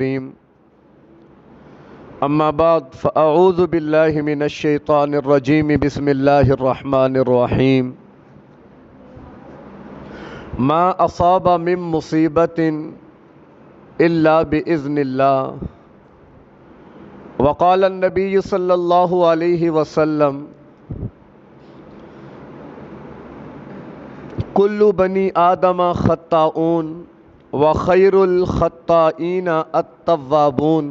الكريم أما بعد فأعوذ بالله من الشيطان الرجيم بسم الله الرحمن الرحيم ما أصاب من مصيبة إلا بإذن الله وقال النبي صلى الله عليه وسلم كل بني آدم خطاؤون وخير الخطائين التوابون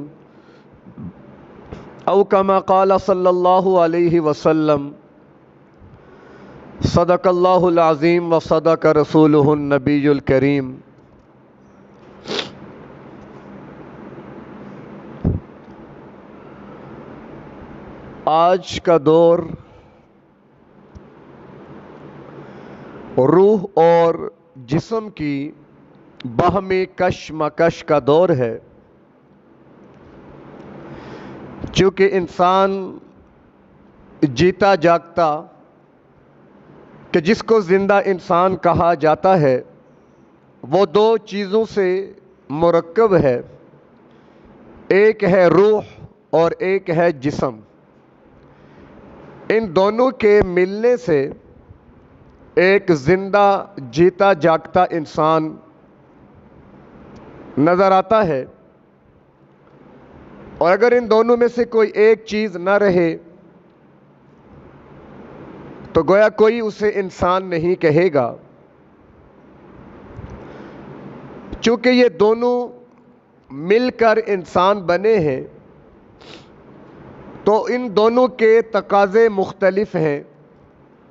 او كما قال صلی اللہ علیہ وسلم صدق اللہ العظیم وصدق رسولہ النبی الکریم۔ آج کا دور روح اور جسم کی باہمی کشمکش کا دور ہے، چونکہ انسان جیتا جاگتا کہ جس کو زندہ انسان کہا جاتا ہے وہ دو چیزوں سے مرکب ہے، ایک ہے روح اور ایک ہے جسم۔ ان دونوں کے ملنے سے ایک زندہ جیتا جاگتا انسان نظر آتا ہے، اور اگر ان دونوں میں سے کوئی ایک چیز نہ رہے تو گویا کوئی اسے انسان نہیں کہے گا، چونکہ یہ دونوں مل کر انسان بنے ہیں تو ان دونوں کے تقاضے مختلف ہیں،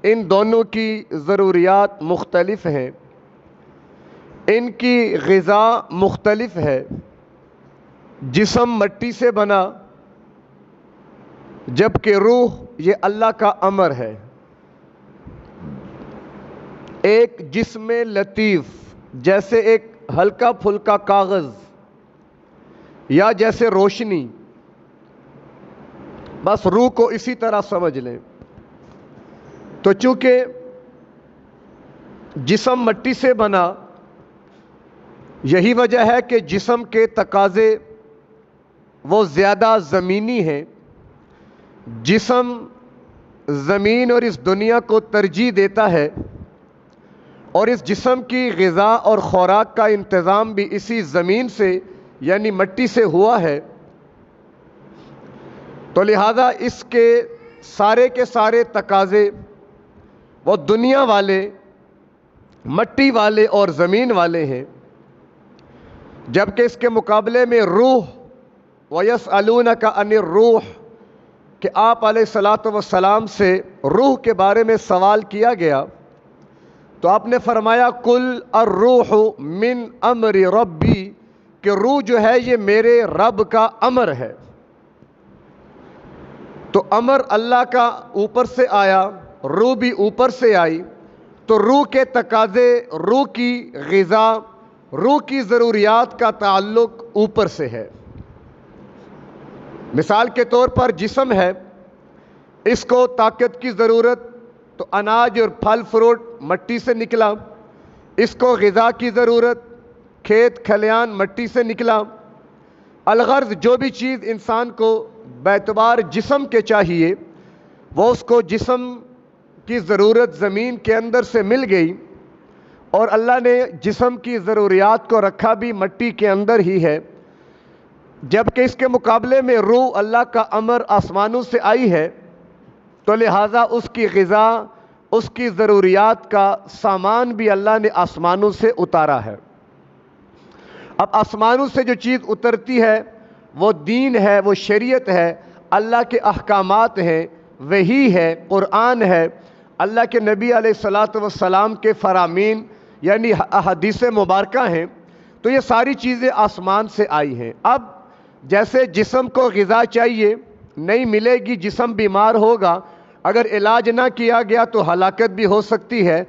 ان دونوں کی ضروریات مختلف ہیں، ان کی غذا مختلف ہے۔ جسم مٹی سے بنا جبکہ روح یہ اللہ کا امر ہے۔ ایک جسم لطیف جیسے ایک ہلکا پھلکا کاغذ یا جیسے روشنی، بس روح کو اسی طرح سمجھ لیں۔ تو چونکہ جسم مٹی سے بنا، یہی وجہ ہے کہ جسم کے تقاضے وہ زیادہ زمینی ہیں۔ جسم زمین اور اس دنیا کو ترجیح دیتا ہے، اور اس جسم کی غذا اور خوراک کا انتظام بھی اسی زمین سے یعنی مٹی سے ہوا ہے، تو لہذا اس کے سارے تقاضے وہ دنیا والے، مٹی والے اور زمین والے ہیں، جبکہ اس کے مقابلے میں روح وَيَسْأَلُونَكَ عَنِ الرُّوحِ کہ آپ علیہ الصلاۃ والسلام سے روح کے بارے میں سوال کیا گیا تو آپ نے فرمایا قُلْ الرُّوحُ مِنْ أَمْرِ رَبِّي کہ روح جو ہے یہ میرے رب کا امر ہے۔ تو امر اللہ کا اوپر سے آیا، روح بھی اوپر سے آئی، تو روح کے تقاضے، روح کی غذا، روح کی ضروریات کا تعلق اوپر سے ہے۔ مثال کے طور پر جسم ہے، اس کو طاقت کی ضرورت، تو اناج اور پھل فروٹ مٹی سے نکلا، اس کو غذا کی ضرورت، کھیت کھلیان مٹی سے نکلا۔ الغرض جو بھی چیز انسان کو باعتبار جسم کے چاہیے وہ اس کو جسم کی ضرورت زمین کے اندر سے مل گئی، اور اللہ نے جسم کی ضروریات کو رکھا بھی مٹی کے اندر ہی ہے، جبکہ اس کے مقابلے میں روح اللہ کا امر آسمانوں سے آئی ہے، تو لہٰذا اس کی غذا، اس کی ضروریات کا سامان بھی اللہ نے آسمانوں سے اتارا ہے۔ اب آسمانوں سے جو چیز اترتی ہے وہ دین ہے، وہ شریعت ہے، اللہ کے احکامات ہیں، وحی ہے، قرآن ہے، اللہ کے نبی علیہ الصلاۃ والسلام کے فرامین یعنی احادیث مبارکہ ہیں، تو یہ ساری چیزیں آسمان سے آئی ہیں۔ اب جیسے جسم کو غذا چاہیے، نہیں ملے گی جسم بیمار ہوگا، اگر علاج نہ کیا گیا تو ہلاکت بھی ہو سکتی ہے،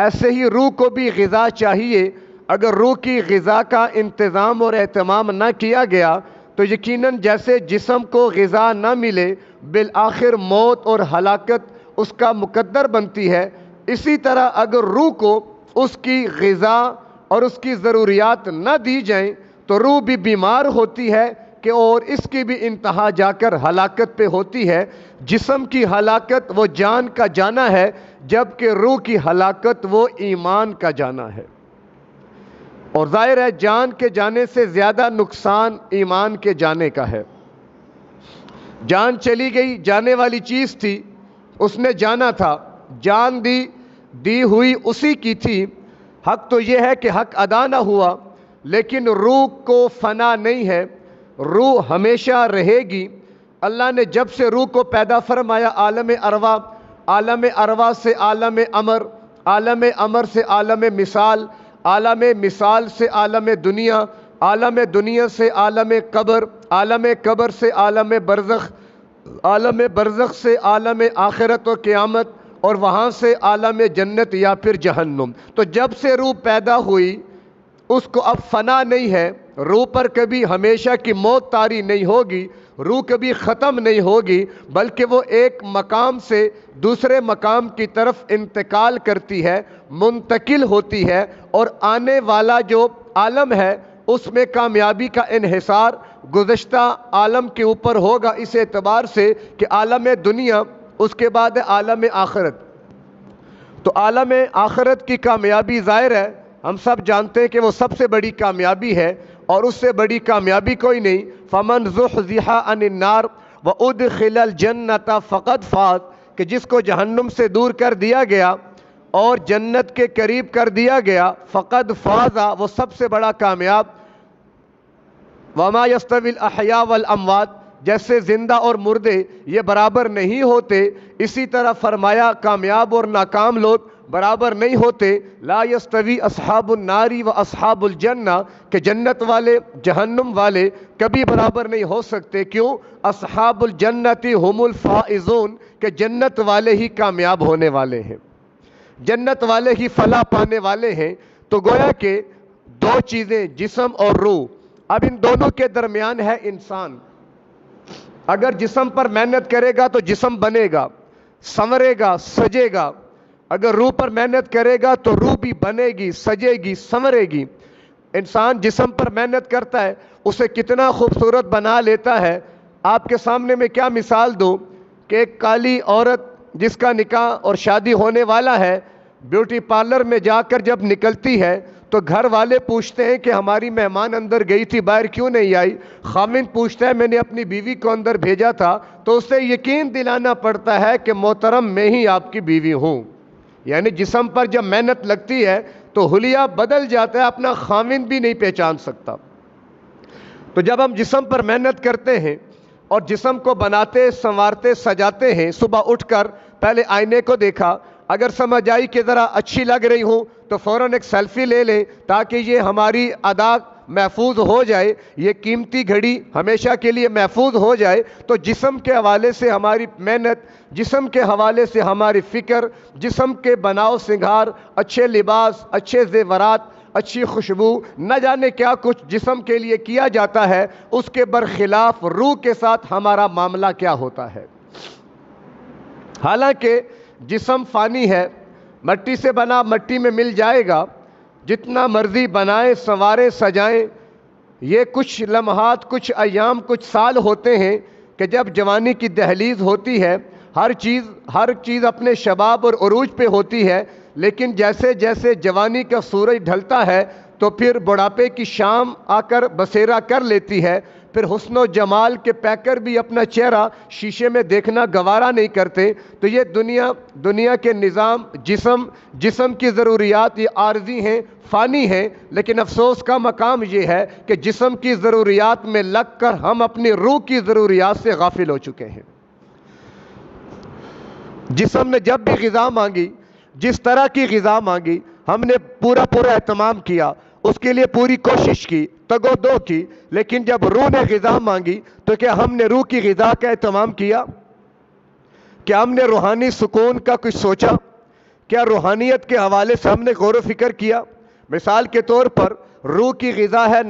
ایسے ہی روح کو بھی غذا چاہیے، اگر روح کی غذا کا انتظام اور اہتمام نہ کیا گیا تو یقیناً جیسے جسم کو غذا نہ ملے بالآخر موت اور ہلاکت اس کا مقدر بنتی ہے، اسی طرح اگر روح کو اس کی غذا اور اس کی ضروریات نہ دی جائیں تو روح بھی بیمار ہوتی ہے کہ اور اس کی بھی انتہا جا کر ہلاکت پہ ہوتی ہے۔ جسم کی ہلاکت وہ جان کا جانا ہے، جبکہ روح کی ہلاکت وہ ایمان کا جانا ہے۔ اور ظاہر ہے جان کے جانے سے زیادہ نقصان ایمان کے جانے کا ہے۔ جان چلی گئی، جانے والی چیز تھی، اس نے جانا تھا، جان دی ہوئی اسی کی تھی۔ حق تو یہ ہے کہ حق ادا نہ ہوا، لیکن روح کو فنا نہیں ہے، روح ہمیشہ رہے گی۔ اللہ نے جب سے روح کو پیدا فرمایا عالم ارواح، عالم ارواح سے عالم امر، عالم امر سے عالم مثال، عالم مثال سے عالم دنیا، عالم دنیا سے عالم قبر، عالم قبر سے عالم برزخ، عالم برزخ سے عالم آخرت و قیامت، اور وہاں سے عالم جنت یا پھر جہنم۔ تو جب سے روح پیدا ہوئی اس کو اب فنا نہیں ہے، روح پر کبھی ہمیشہ کی موت طاری نہیں ہوگی، روح کبھی ختم نہیں ہوگی، بلکہ وہ ایک مقام سے دوسرے مقام کی طرف انتقال کرتی ہے، منتقل ہوتی ہے، اور آنے والا جو عالم ہے اس میں کامیابی کا انحصار گزشتہ عالم کے اوپر ہوگا، اس اعتبار سے کہ عالم دنیا اس کے بعد ہے عالم آخرت۔ تو عالم آخرت کی کامیابی ظاہر ہے ہم سب جانتے ہیں کہ وہ سب سے بڑی کامیابی ہے، اور اس سے بڑی کامیابی کوئی نہیں۔ فمن زحزح عن النار وادخل الجنۃ فقد فاز، کہ جس کو جہنم سے دور کر دیا گیا اور جنت کے قریب کر دیا گیا، فقد فاز، وہ سب سے بڑا کامیاب۔ وما یستوی الاحیاء والاموات، جیسے زندہ اور مردے یہ برابر نہیں ہوتے، اسی طرح فرمایا کامیاب اور ناکام لوگ برابر نہیں ہوتے۔ لا یستوی اصحاب النار و اصحاب الجنہ، کہ جنت والے جہنم والے کبھی برابر نہیں ہو سکتے۔ کیوں؟ اصحاب الجنت هم الفائزون، کہ جنت والے ہی کامیاب ہونے والے ہیں، جنت والے ہی فلاح پانے والے ہیں۔ تو گویا کہ دو چیزیں، جسم اور روح، اب ان دونوں کے درمیان ہے انسان۔ اگر جسم پر محنت کرے گا تو جسم بنے گا، سنورے گا، سجے گا۔ اگر روح پر محنت کرے گا تو روح بھی بنے گی، سجے گی، سنورے گی۔ انسان جسم پر محنت کرتا ہے، اسے کتنا خوبصورت بنا لیتا ہے۔ آپ کے سامنے میں کیا مثال دوں کہ ایک کالی عورت جس کا نکاح اور شادی ہونے والا ہے، بیوٹی پارلر میں جا کر جب نکلتی ہے تو گھر والے پوچھتے ہیں کہ ہماری مہمان اندر گئی تھی، باہر کیوں نہیں آئی؟ خاوند پوچھتا ہے میں نے اپنی بیوی کو اندر بھیجا تھا، تو اسے یقین دلانا پڑتا ہے کہ محترم میں ہی آپ کی بیوی ہوں۔ یعنی جسم پر جب محنت لگتی ہے تو حلیہ بدل جاتا ہے، اپنا خاوند بھی نہیں پہچان سکتا۔ تو جب ہم جسم پر محنت کرتے ہیں اور جسم کو بناتے، سنوارتے، سجاتے ہیں، صبح اٹھ کر پہلے آئینے کو دیکھا، اگر سمجھ آئی کہ ذرا اچھی لگ رہی ہوں تو فوراً ایک سیلفی لے لیں تاکہ یہ ہماری ادا محفوظ ہو جائے، یہ قیمتی گھڑی ہمیشہ کے لیے محفوظ ہو جائے۔ تو جسم کے حوالے سے ہماری محنت، جسم کے حوالے سے ہماری فکر، جسم کے بناؤ سنگھار، اچھے لباس، اچھے زیورات، اچھی خوشبو، نہ جانے کیا کچھ جسم کے لیے کیا جاتا ہے، اس کے برخلاف روح کے ساتھ ہمارا معاملہ کیا ہوتا ہے۔ حالانکہ جسم فانی ہے، مٹی سے بنا مٹی میں مل جائے گا، جتنا مرضی بنائیں، سنواریں، سجائیں۔ یہ کچھ لمحات، کچھ ایام، کچھ سال ہوتے ہیں کہ جب جوانی کی دہلیز ہوتی ہے، ہر چیز اپنے شباب اور عروج پہ ہوتی ہے، لیکن جیسے جیسے جوانی کا سورج ڈھلتا ہے تو پھر بڑھاپے کی شام آ کر بسیرا کر لیتی ہے۔ پھر حسن و جمال کے پیکر بھی اپنا چہرہ شیشے میں دیکھنا گوارا نہیں کرتے۔ تو یہ دنیا کے نظام، جسم کی ضروریات یہ عارضی ہیں، فانی ہیں، لیکن افسوس کا مقام یہ ہے کہ جسم کی ضروریات میں لگ کر ہم اپنی روح کی ضروریات سے غافل ہو چکے ہیں۔ جسم نے جب بھی غذا مانگی، جس طرح کی غذا مانگی، ہم نے پورا اہتمام کیا، اس کے لیے پوری کوشش کی، تگ و دو کی، لیکن جب روح نے غذا مانگی تو کیا ہم نے روح کی غذا کا اہتمام کیا؟ کیا ہم نے روحانی سکون کا کچھ سوچا؟ کیا روحانیت کے حوالے سے ہم نے غور و فکر کیا؟ مثال کے طور پر روح کی غذا ہے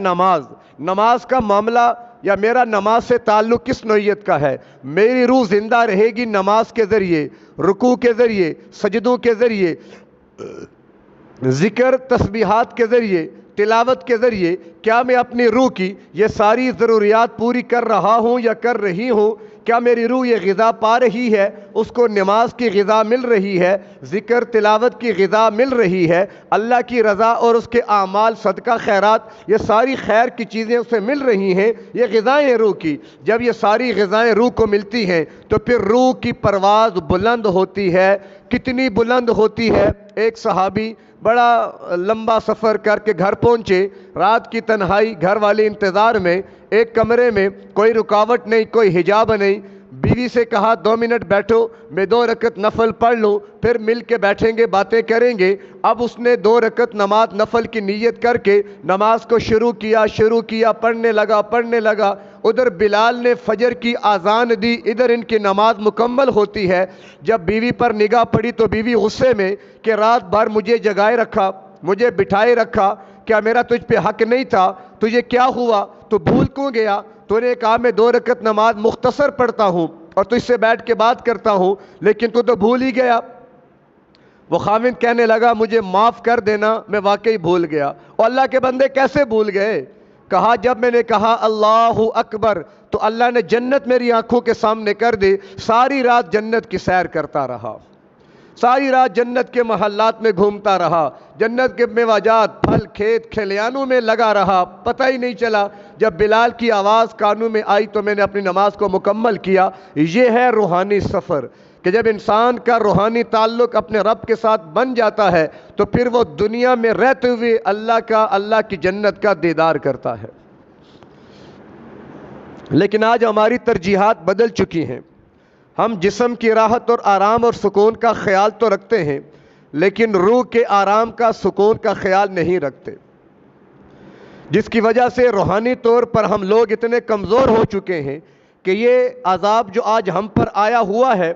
نماز کا معاملہ، یا میرا نماز سے تعلق کس نوعیت کا ہے؟ میری روح زندہ رہے گی نماز کے ذریعے، رکوع کے ذریعے، سجدوں کے ذریعے، ذکر تسبیحات کے ذریعے، تلاوت کے ذریعے کیا میں اپنی روح کی یہ ساری ضروریات پوری کر رہا ہوں یا کر رہی ہوں؟ کیا میری روح یہ غذا پا رہی ہے؟ اس کو نماز کی غذا مل رہی ہے، ذکر تلاوت کی غذا مل رہی ہے، اللہ کی رضا اور اس کے اعمال صدقہ خیرات یہ ساری خیر کی چیزیں اسے مل رہی ہیں، یہ غذائیں روح کی۔ جب یہ ساری غذائیں روح کو ملتی ہیں تو پھر روح کی پرواز بلند ہوتی ہے۔ کتنی بلند ہوتی ہے؟ ایک صحابی بڑا لمبا سفر کر کے گھر پہنچے، رات کی تنہائی، گھر والے انتظار میں، ایک کمرے میں، کوئی رکاوٹ نہیں، کوئی حجاب نہیں۔ بیوی سے کہا 2 منٹ بیٹھو، میں 2 رکعت نفل پڑھ لوں، پھر مل کے بیٹھیں گے، باتیں کریں گے۔ اب اس نے 2 رکعت نماز نفل کی نیت کر کے نماز کو شروع کیا، پڑھنے لگا۔ ادھر بلال نے فجر کی اذان دی، ادھر ان کی نماز مکمل ہوتی ہے۔ جب بیوی پر نگاہ پڑی تو بیوی غصے میں کہ رات بھر مجھے جگائے رکھا، مجھے بٹھائے رکھا، کیا میرا تجھ پہ حق نہیں تھا؟ تجھے کیا ہوا؟ تو بھول کیوں گیا؟ تو نے کہا میں 2 رکعت نماز مختصر پڑھتا ہوں اور تجھ سے بیٹھ کے بات کرتا ہوں، لیکن تو بھول ہی گیا۔ وہ خاوند کہنے لگا مجھے معاف کر دینا، میں واقعی بھول گیا۔ اور اللہ کے بندے کیسے بھول گئے؟ کہا جب میں نے کہا اللہ اکبر تو اللہ نے جنت میری آنکھوں کے سامنے کر دی۔ ساری رات جنت کی سیر کرتا رہا، ساری رات جنت کے محلات میں گھومتا رہا، جنت کے میوجات، پھل، کھیت کھلیانوں میں لگا رہا، پتہ ہی نہیں چلا۔ جب بلال کی آواز کانوں میں آئی تو میں نے اپنی نماز کو مکمل کیا۔ یہ ہے روحانی سفر کہ جب انسان کا روحانی تعلق اپنے رب کے ساتھ بن جاتا ہے تو پھر وہ دنیا میں رہتے ہوئے اللہ کی جنت کا دیدار کرتا ہے۔ لیکن آج ہماری ترجیحات بدل چکی ہیں۔ ہم جسم کی راحت اور آرام اور سکون کا خیال تو رکھتے ہیں، لیکن روح کے آرام کا، سکون کا خیال نہیں رکھتے، جس کی وجہ سے روحانی طور پر ہم لوگ اتنے کمزور ہو چکے ہیں کہ یہ عذاب جو آج ہم پر آیا ہوا ہے،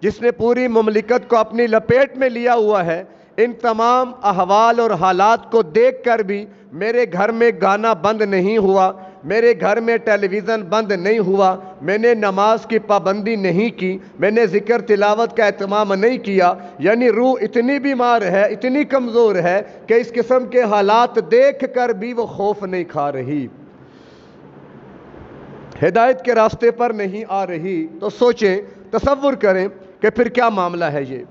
جس نے پوری مملکت کو اپنی لپیٹ میں لیا ہوا ہے، ان تمام احوال اور حالات کو دیکھ کر بھی میرے گھر میں گانا بند نہیں ہوا، میرے گھر میں ٹیلی ویژن بند نہیں ہوا، میں نے نماز کی پابندی نہیں کی، میں نے ذکر تلاوت کا اہتمام نہیں کیا، یعنی روح اتنی بیمار ہے، اتنی کمزور ہے کہ اس قسم کے حالات دیکھ کر بھی وہ خوف نہیں کھا رہی، ہدایت کے راستے پر نہیں آ رہی۔ تو سوچیں، تصور کریں کہ پھر کیا معاملہ ہے یہ؟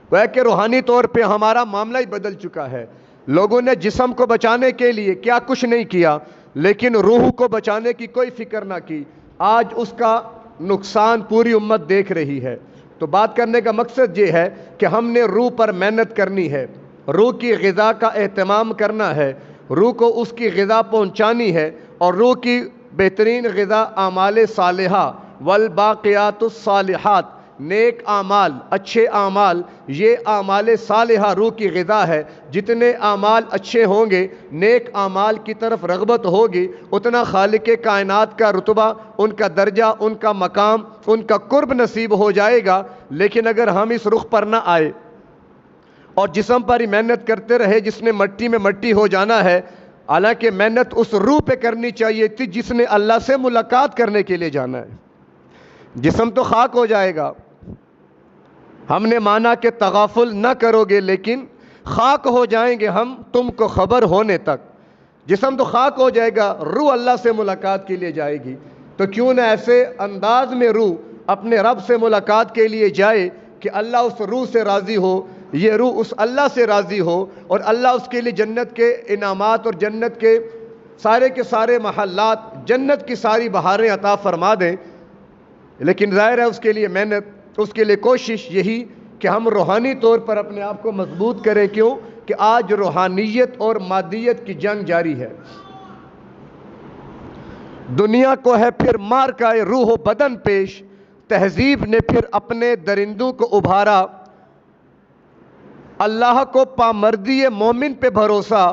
وہ ہے کہ روحانی طور پہ ہمارا معاملہ ہی بدل چکا ہے۔ لوگوں نے جسم کو بچانے کے لیے کیا کچھ نہیں کیا، لیکن روح کو بچانے کی کوئی فکر نہ کی۔ آج اس کا نقصان پوری امت دیکھ رہی ہے۔ تو بات کرنے کا مقصد یہ ہے کہ ہم نے روح پر محنت کرنی ہے، روح کی غذا کا اہتمام کرنا ہے، روح کو اس کی غذا پہنچانی ہے، اور روح کی بہترین غذا اعمال صالحہ والباقیات الصالحات، نیک اعمال، اچھے اعمال، یہ اعمال صالحہ روح کی غذا ہے۔ جتنے اعمال اچھے ہوں گے، نیک اعمال کی طرف رغبت ہوگی، اتنا خالق کائنات کا رتبہ، ان کا درجہ، ان کا مقام، ان کا قرب نصیب ہو جائے گا۔ لیکن اگر ہم اس رخ پر نہ آئے اور جسم پر ہی محنت کرتے رہے جس نے مٹی میں مٹی ہو جانا ہے، حالانکہ محنت اس روح پہ کرنی چاہیے تھی جس نے اللہ سے ملاقات کرنے کے لیے جانا ہے۔ جسم تو خاک ہو جائے گا، ہم نے مانا کہ تغافل نہ کرو گے، لیکن خاک ہو جائیں گے ہم تم کو خبر ہونے تک۔ جسم تو خاک ہو جائے گا، روح اللہ سے ملاقات کے لیے جائے گی۔ تو کیوں نہ ایسے انداز میں روح اپنے رب سے ملاقات کے لیے جائے کہ اللہ اس روح سے راضی ہو، یہ روح اس اللہ سے راضی ہو، اور اللہ اس کے لیے جنت کے انعامات اور جنت کے سارے محلات، جنت کی ساری بہاریں عطا فرما دیں۔ لیکن ظاہر ہے اس کے لیے محنت، اس کے لیے کوشش یہی کہ ہم روحانی طور پر اپنے آپ کو مضبوط کریں۔ کیوں کہ آج روحانیت اور مادیت کی جنگ جاری ہے۔ دنیا کو ہے پھر مارکہ روح و بدن پیش، تہذیب نے پھر اپنے درندوں کو ابھارا، اللہ کو پامردی مومن پہ بھروسہ،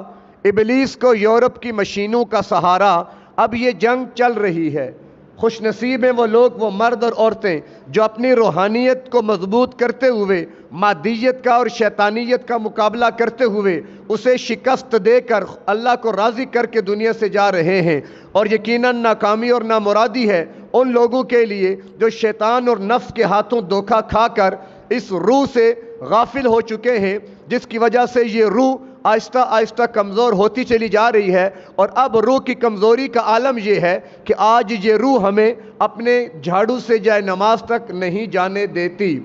ابلیس کو یورپ کی مشینوں کا سہارا۔ اب یہ جنگ چل رہی ہے۔ خوش نصیب ہیں وہ لوگ، وہ مرد اور عورتیں جو اپنی روحانیت کو مضبوط کرتے ہوئے مادیت کا اور شیطانیت کا مقابلہ کرتے ہوئے اسے شکست دے کر اللہ کو راضی کر کے دنیا سے جا رہے ہیں۔ اور یقیناً ناکامی اور نامرادی ہے ان لوگوں کے لیے جو شیطان اور نفس کے ہاتھوں دھوکہ کھا کر اس روح سے غافل ہو چکے ہیں، جس کی وجہ سے یہ روح آہستہ آہستہ کمزور ہوتی چلی جا رہی ہے، اور اب روح کی کمزوری کا عالم یہ ہے کہ آج یہ روح ہمیں اپنے جھاڑو سے جائے نماز تک نہیں جانے دیتی۔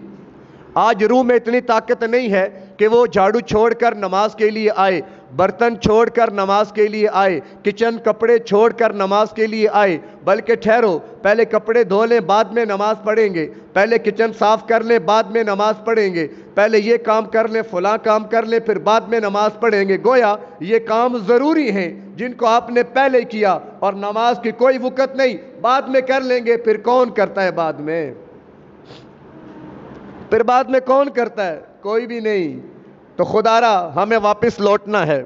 آج روح میں اتنی طاقت نہیں ہے کہ وہ جھاڑو چھوڑ کر نماز کے لیے آئے، برتن چھوڑ کر نماز کے لیے آئے، کچن کپڑے چھوڑ کر نماز کے لیے آئے، بلکہ ٹھہرو، پہلے کپڑے دھو لیں بعد میں نماز پڑھیں گے، پہلے کچن صاف کر لیں بعد میں نماز پڑھیں گے، پہلے یہ کام کر لیں فلاں کام کر لیں پھر بعد میں نماز پڑھیں گے۔ گویا یہ کام ضروری ہیں جن کو آپ نے پہلے کیا، اور نماز کی کوئی وقت نہیں، بعد میں کر لیں گے۔ پھر کون کرتا ہے بعد میں؟ پھر بعد میں کون کرتا ہے؟ کوئی بھی نہیں۔ تو خدا را ہمیں واپس لوٹنا ہے،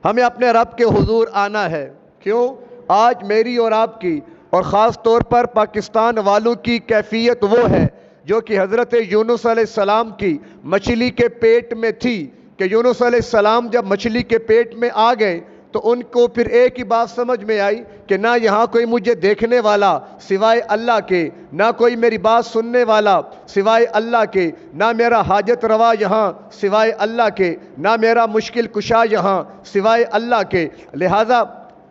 ہمیں اپنے رب کے حضور آنا ہے۔ کیوں؟ آج میری اور آپ کی، اور خاص طور پر پاکستان والوں کی کیفیت وہ ہے جو کہ حضرت یونس علیہ السلام کی مچھلی کے پیٹ میں تھی، کہ یونس علیہ السلام جب مچھلی کے پیٹ میں آ گئے تو ان کو پھر ایک ہی بات سمجھ میں آئی کہ نہ یہاں کوئی مجھے دیکھنے والا سوائے اللہ کے، نہ کوئی میری بات سننے والا سوائے اللہ کے، نہ میرا حاجت روا یہاں سوائے اللہ کے، نہ میرا مشکل کشا یہاں سوائے اللہ کے۔ لہٰذا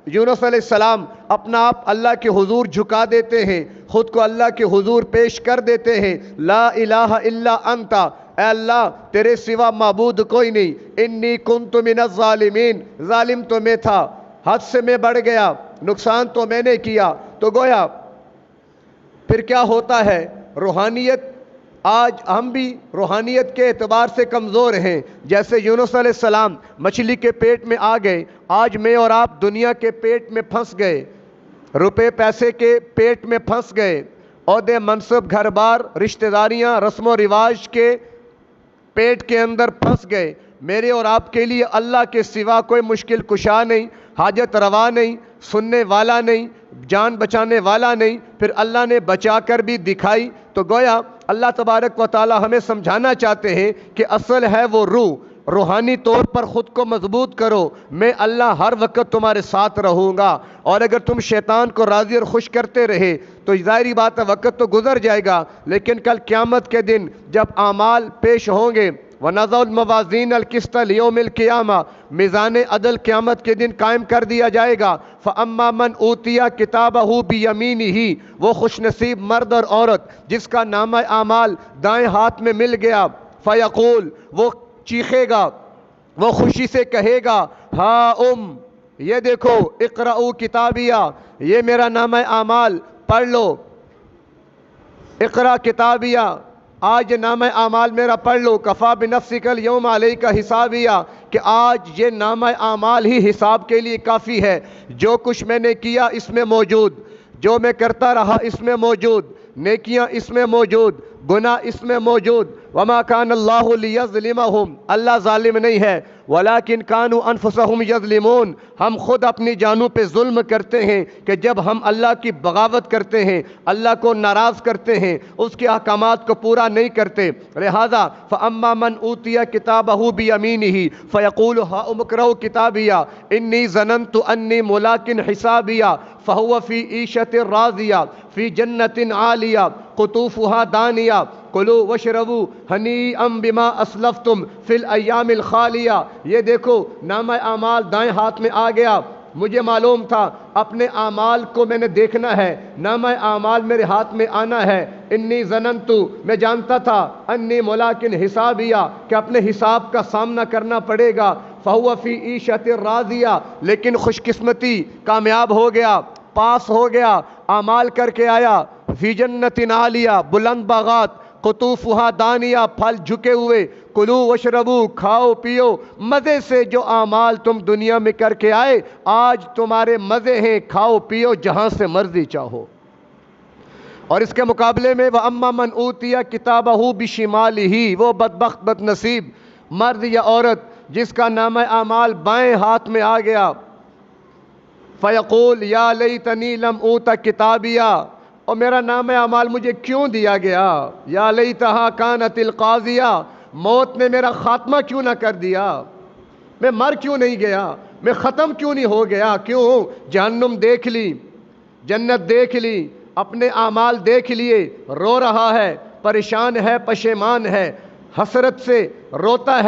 یونس علیہ السلام اپنا آپ اللہ کے حضور جھکا دیتے ہیں، خود کو اللہ کے حضور پیش کر دیتے ہیں۔ لا الہ الا انت، اے اللہ تیرے سوا معبود کوئی نہیں، انی کنت من الظالمین، ظالم تو میں تھا، حد سے میں بڑھ گیا، نقصان تو میں نے کیا۔ تو گویا پھر کیا ہوتا ہے؟ روحانیت، آج ہم بھی روحانیت کے اعتبار سے کمزور ہیں، جیسے یونس علیہ السلام مچھلی کے پیٹ میں آ گئے، آج میں اور آپ دنیا کے پیٹ میں پھنس گئے، روپے پیسے کے پیٹ میں پھنس گئے، عہدے منصب گھر بار رشتہ داریاں رسم و رواج کے پیٹ کے اندر پھنس گئے۔ میرے اور آپ کے لیے اللہ کے سوا کوئی مشکل کشا نہیں، حاجت روا نہیں، سننے والا نہیں، جان بچانے والا نہیں، پھر اللہ نے بچا کر بھی دکھائی۔ تو گویا اللہ تبارک و تعالی ہمیں سمجھانا چاہتے ہیں کہ اصل ہے وہ روح، روحانی طور پر خود کو مضبوط کرو، میں اللہ ہر وقت تمہارے ساتھ رہوں گا۔ اور اگر تم شیطان کو راضی اور خوش کرتے رہے تو ظاہری بات ہے وقت تو گزر جائے گا، لیکن کل قیامت کے دن جب اعمال پیش ہوں گے، وَنَضَعُ الْمَوَازِينَ الْقِسْطَ لِيَوْمِ الْقِيَامَةِ، میزان عدل قیامت کے دن قائم کر دیا جائے گا۔ فَأَمَّا مَنْ أُوتِيَ كِتَابَهُ بِيَمِينِهِ، وہ خوش نصیب مرد اور عورت جس کا نامہ اعمال دائیں ہاتھ میں مل گیا، فَيَقُول، وہ چیخے گا، وہ خوشی سے کہے گا، یہ دیکھو، اقرؤوا کتابیہ، یہ میرا نامہ اعمال پڑھ لو، اقرا کتابیہ، آج یہ نامہ اعمال میرا پڑھ لو، کفا بنفسک اليوم علیک حسابیہ، کہ آج یہ نامہ اعمال ہی حساب کے لیے کافی ہے۔ جو کچھ میں نے کیا اس میں موجود، جو میں کرتا رہا اس میں موجود، نیکیاں اس میں موجود، گناہ اس میں موجود۔ وما کان اللہ لیظلمہم، اللہ ظالم نہیں ہے، ولیکن کانوا انفسہم یظلمون، ہم خود اپنی جانوں پہ ظلم کرتے ہیں کہ جب ہم اللہ کی بغاوت کرتے ہیں، اللہ کو ناراض کرتے ہیں، اس کے احکامات کو پورا نہیں کرتے۔ لہذا فاما من اوتی کتابہ بیمینہ فیقول ہاؤم اقرؤوا کتابیہ انی ظننت انی ملاق حسابیہ فہو فی عیشۃ راضیہ فی جنۃ عالیہ قطوفها دانیہ کلوا واشربوا ہنیئا بما اسلفتم فی الایام الخالیہ۔ یہ دیکھو نامہ اعمال دائیں ہاتھ میں آ گیا، مجھے معلوم تھا اپنے اعمال کو میں نے دیکھنا ہے، نامہ اعمال میرے ہاتھ میں آنا ہے۔ انی ظننت، میں جانتا تھا، انی ملاق حسابیہ، کہ اپنے حساب کا سامنا کرنا پڑے گا۔ فہو فی عیشۃ راضیہ، لیکن خوش قسمتی، کامیاب ہو گیا، پاس ہو گیا، اعمال کر کے آیا۔ فی جنت عالیہ، بلند باغات، قطوفها دانیہ، پھل جھکے ہوئے، کلو وشربو، کھاؤ پیو، مزے سے جو اعمال تم دنیا میں کر کے آئے آج تمہارے مزے ہیں، کھاؤ پیو جہاں سے مرضی چاہو۔ اور اس کے مقابلے میں وَأَمَّا مَنْ أُوتِيَ كِتَابَهُ بِشِمَالِهِ، وہ بدبخت بد نصیب مرد یا عورت جس کا نامہ اعمال بائیں ہاتھ میں آ گیا، فَيَقُول يَا لَيْتَنِي لَمْ أُوتَ كِتَابِيَهْ، اور میرا نامہ اعمال مجھے کیوں دیا گیا، یا لیتہا کانت القاضیہ، موت نے میرا خاتمہ کیوں نہ کر دیا، میں مر کیوں نہیں گیا، میں ختم کیوں نہیں ہو گیا۔ کیوں؟ جہنم دیکھ لی، جنت دیکھ لی، اپنے اعمال دیکھ لیے، رو رہا ہے، پریشان ہے، پشیمان ہے، حسرت سے روتا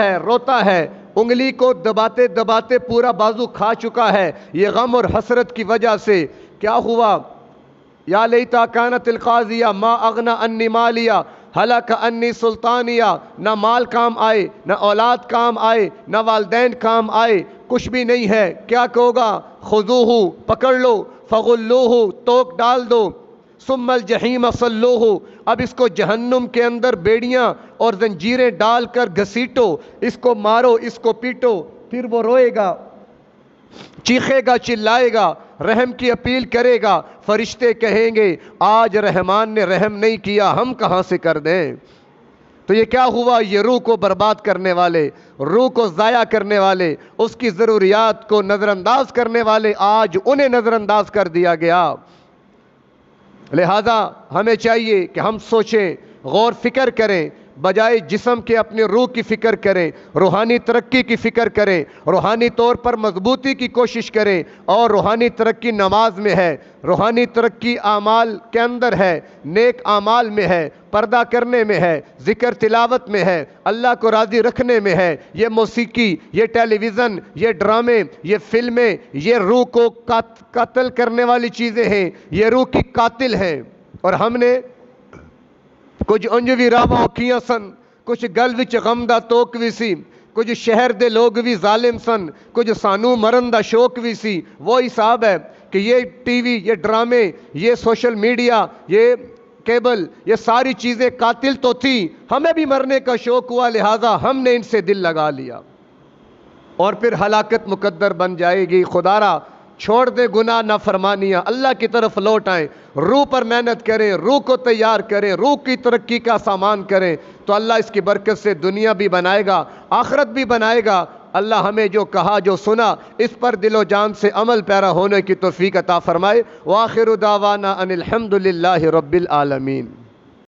ہے انگلی کو دباتے دباتے پورا بازو کھا چکا ہے، یہ غم اور حسرت کی وجہ سے کیا ہوا؟ یا لیتا کانت القاضیہ ما اغنی انی مالیہ ہلاک انی سلطانیہ، نہ مال کام آئے، نہ اولاد کام آئے، نہ والدین کام آئے، کچھ بھی نہیں ہے، کیا کہو گا؟ خذوہ، پکڑ لو، فغلوہ، توک ڈال دو، ثم الجحیم صلوہ، اب اس کو جہنم کے اندر بیڑیاں اور زنجیریں ڈال کر گھسیٹو، اس کو مارو، اس کو پیٹو۔ پھر وہ روئے گا، چیخے گا، چلائے گا، رحم کی اپیل کرے گا، فرشتے کہیں گے آج رحمان نے رحم نہیں کیا، ہم کہاں سے کر دیں؟ تو یہ کیا ہوا؟ یہ روح کو برباد کرنے والے، روح کو ضائع کرنے والے، اس کی ضروریات کو نظر انداز کرنے والے، آج انہیں نظر انداز کر دیا گیا۔ لہذا ہمیں چاہیے کہ ہم سوچیں، غور فکر کریں، بجائے جسم کے اپنے روح کی فکر کریں، روحانی ترقی کی فکر کریں، روحانی طور پر مضبوطی کی کوشش کریں، اور روحانی ترقی نماز میں ہے، روحانی ترقی اعمال کے اندر ہے، نیک اعمال میں ہے، پردہ کرنے میں ہے، ذکر تلاوت میں ہے، اللہ کو راضی رکھنے میں ہے۔ یہ موسیقی، یہ ٹیلی ویژن، یہ ڈرامے، یہ فلمیں، یہ روح کو قتل کرنے والی چیزیں ہیں، یہ روح کی قاتل ہیں۔ اور ہم نے کچھ انجوی راواں کیاں سن، کچھ گل وچ غم دا توک وی سی، کچھ شہر دے لوگ بھی ظالم سن، کچھ سانو مرن دا شوق بھی سی۔ وہ حساب ہے کہ یہ ٹی وی، یہ ڈرامے، یہ سوشل میڈیا، یہ کیبل، یہ ساری چیزیں قاتل تو تھی، ہمیں بھی مرنے کا شوق ہوا، لہٰذا ہم نے ان سے دل لگا لیا، اور پھر ہلاکت مقدر بن جائے گی۔ خدارا چھوڑ دے گناہ نافرمانیاں، اللہ کی طرف لوٹ آئیں، روح پر محنت کریں، روح کو تیار کریں، روح کی ترقی کا سامان کریں، تو اللہ اس کی برکت سے دنیا بھی بنائے گا، آخرت بھی بنائے گا۔ اللہ ہمیں جو کہا، جو سنا، اس پر دل و جان سے عمل پیرا ہونے کی توفیق عطا فرمائے۔ وآخر دعوانا ان الحمد للہ رب العالمین۔